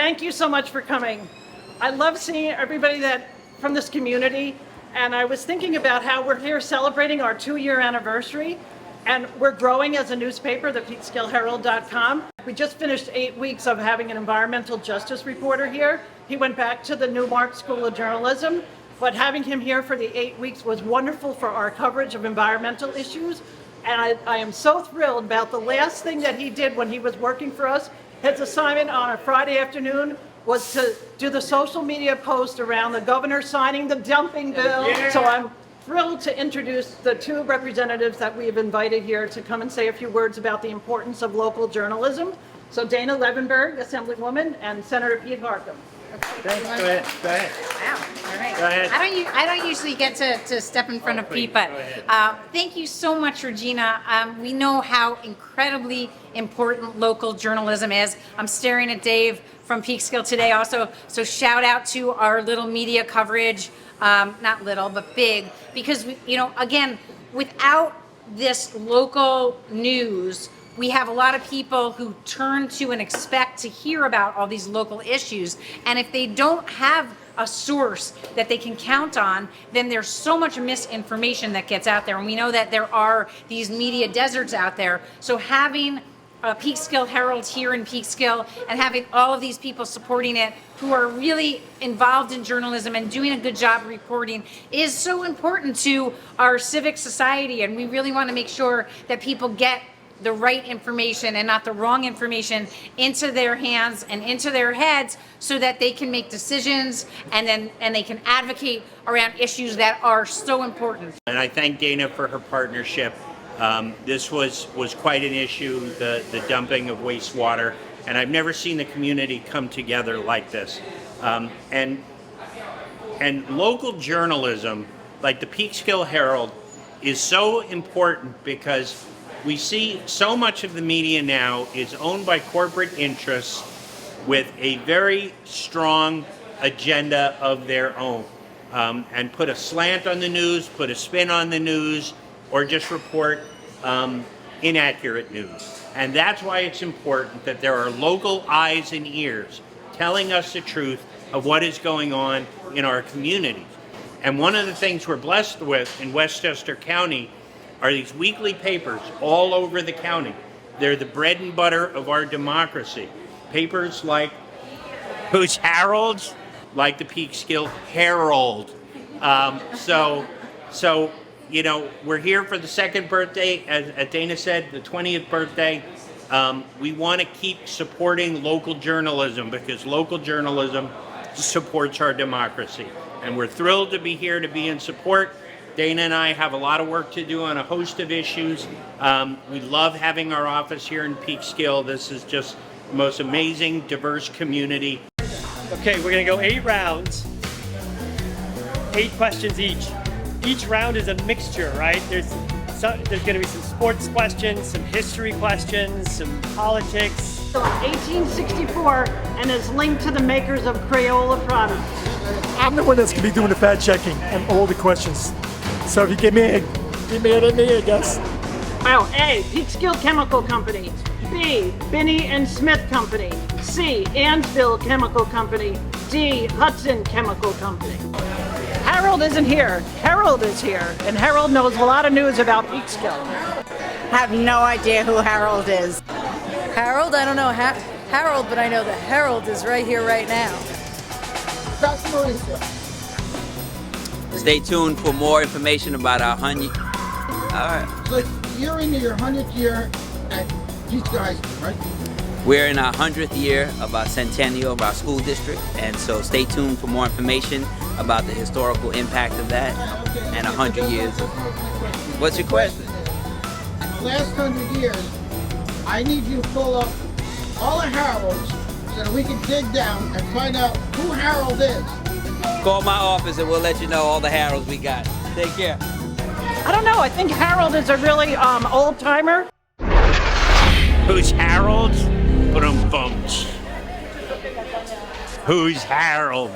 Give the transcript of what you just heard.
Thank you so much for coming. I love seeing everybody from this community, and I was thinking about how we're here celebrating our 2-year anniversary, and we're growing as a newspaper, the PeekskillHerald.com. We just finished 8 weeks of having an environmental justice reporter here. He went back to the Newmark School of Journalism, but having him here for the 8 weeks was wonderful for our coverage of environmental issues. And I am so thrilled about the last thing that he did when he was working for us. His assignment on a Friday afternoon was to do the social media post around the governor signing the dumping bill. Yeah. So I'm thrilled to introduce the 2 representatives that we have invited here to come and say a few words about the importance of local journalism. So Dana Levenberg, Assemblywoman, and Senator Pete Harcum. Thanks. Go ahead. Wow. All right. Go ahead. I don't usually get to step in front of Pete, but thank you so much, Regina. We know how incredibly important local journalism is. I'm staring at Dave from Peekskill Today also. So shout out to our little media coverage, not little, but big, because again, without this local news, we have a lot of people who turn to and expect to hear about all these local issues. And if they don't have a source that they can count on, then there's so much misinformation that gets out there. And we know that there are these media deserts out there. So having a Peekskill Herald here in Peekskill and having all of these people supporting it who are really involved in journalism and doing a good job reporting is so important to our civic society. And we really want to make sure that people get the right information and not the wrong information into their hands and into their heads so that they can make decisions and they can advocate around issues that are so important. And I thank Dana for her partnership. This was quite an issue, the dumping of wastewater, and I've never seen the community come together like this. And local journalism, like the Peekskill Herald, is so important because we see so much of the media now is owned by corporate interests with a very strong agenda of their own, and put a slant on the news, put a spin on the news, or just report inaccurate news. And that's why it's important that there are local eyes and ears telling us the truth of what is going on in our communities. And one of the things we're blessed with in Westchester County are these weekly papers all over the county. They're the bread and butter of our democracy. Papers like Who's Herald, like the Peekskill Herald. So we're here for the 2nd birthday, as Dana said, the 20th birthday. We want to keep supporting local journalism because local journalism supports our democracy. And we're thrilled to be here to be in support. Dana and I have a lot of work to do on a host of issues. We love having our office here in Peekskill. This is just the most amazing, diverse community. Okay, we're gonna go 8 rounds, 8 questions each. Each round is a mixture, right? There's gonna be some sports questions, some history questions, some politics. So 1864 and is linked to the makers of Crayola products. I'm the one that's gonna be doing the fact checking and all the questions. So if you get mad at me, I guess. Wow. A, Peekskill Chemical Company. B, Binney and Smith Company. C, Ansville Chemical Company. D, Hudson Chemical Company. Harold isn't here. Herald is here, and Harold knows a lot of news about Peekskill. Have no idea who Harold is. Harold? I don't know Harold, but I know the Herald is right here right now. Stay tuned for more information about our 100. All right. So you're into your 100th year at Peekskill High School, right? We're in our 100th year of our centennial of our school district, and so stay tuned for more information about the historical impact of that and 100 years. What's your question? In the last 100 years, I need you to pull up all the Harolds so that we can dig down and find out who Harold is. Call my office and we'll let you know all the Harolds we got. Take care. I don't know. I think Harold is a really old timer. Who's Harold? Put 'em bumps. Who's Harold?